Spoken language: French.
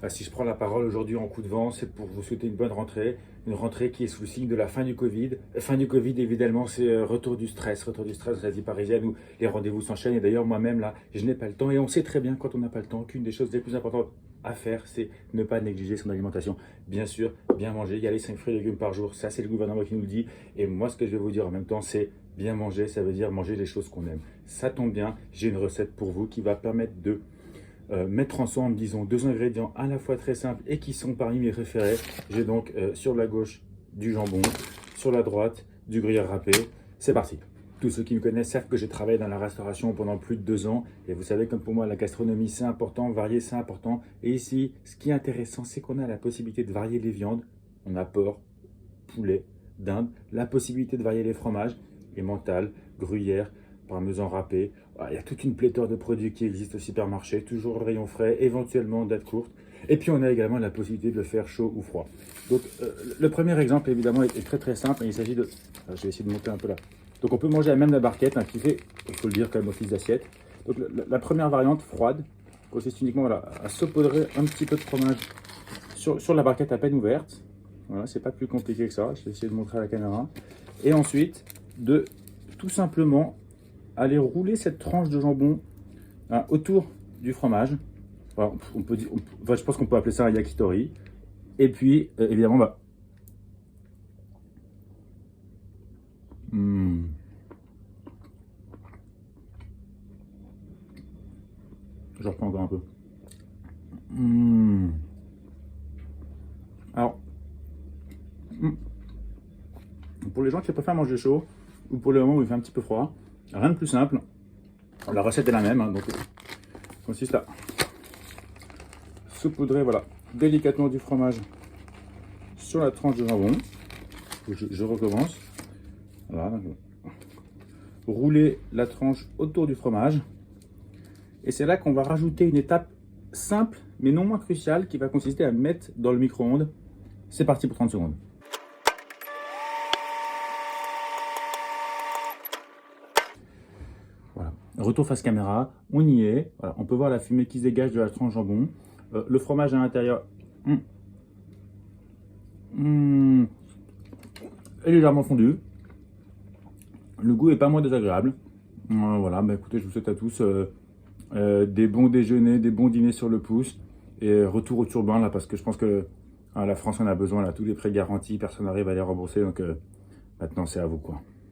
Si je prends la parole aujourd'hui en coup de vent, c'est pour vous souhaiter une bonne rentrée. Une rentrée qui est sous le signe de la fin du Covid. Fin du Covid, évidemment, c'est retour du stress de la vie parisienne où les rendez-vous s'enchaînent. Et d'ailleurs, moi-même, là, je n'ai pas le temps. Et on sait très bien, quand on n'a pas le temps, qu'une des choses les plus importantes à faire, c'est ne pas négliger son alimentation. Bien sûr, bien manger, y aller 5 fruits et légumes par jour. Ça, c'est le gouvernement qui nous le dit. Et moi, ce que je vais vous dire en même temps, c'est bien manger. Ça veut dire manger les choses qu'on aime. Ça tombe bien, j'ai une recette pour vous qui va permettre de mettre ensemble, disons, deux ingrédients à la fois très simples et qui sont parmi mes préférés. J'ai donc sur la gauche du jambon, sur la droite du gruyère râpé. C'est parti. Tous ceux qui me connaissent savent que j'ai travaillé dans la restauration pendant plus de 2 ans. Et vous savez, comme pour moi, la gastronomie, c'est important, varier, c'est important. Et ici, ce qui est intéressant, c'est qu'on a la possibilité de varier les viandes. On a porc, poulet, dinde, la possibilité de varier les fromages, emmental, gruyère, parmesan râpé. Il y a toute une pléthore de produits qui existent au supermarché, toujours au rayon frais, éventuellement date courte. Et puis on a également la possibilité de le faire chaud ou froid. Donc le premier exemple évidemment est très très simple. Il s'agit de... je vais essayer de monter un peu là. Donc on peut manger à même la barquette, qui fait, il faut le dire quand même, office d'assiette. Donc la première variante froide consiste uniquement à saupoudrer un petit peu de fromage sur la barquette à peine ouverte. Voilà, c'est pas plus compliqué que ça. Je vais essayer de montrer à la caméra. Et ensuite de tout simplement aller rouler cette tranche de jambon autour du fromage. Alors, je pense qu'on peut appeler ça un yakitori. Et puis, évidemment, je reprends encore un peu. Alors, pour les gens qui préfèrent manger chaud, ou pour le moment où il fait un petit peu froid, rien de plus simple. La recette est la même, donc consiste à saupoudrer délicatement du fromage sur la tranche de jambon. Je recommence. Voilà. Rouler la tranche autour du fromage. Et c'est là qu'on va rajouter une étape simple, mais non moins cruciale, qui va consister à mettre dans le micro-ondes. C'est parti pour 30 secondes. Voilà. Retour face caméra, on y est. Voilà. On peut voir la fumée qui se dégage de la tranche jambon. Le fromage à l'intérieur est légèrement fondu. Le goût est pas moins désagréable. Voilà, écoutez, je vous souhaite à tous des bons déjeuners, des bons dîners sur le pouce. Et retour au turbin là, parce que je pense que la France en a besoin là. Tous les prêts garantis, personne n'arrive à les rembourser. Donc maintenant c'est à vous quoi.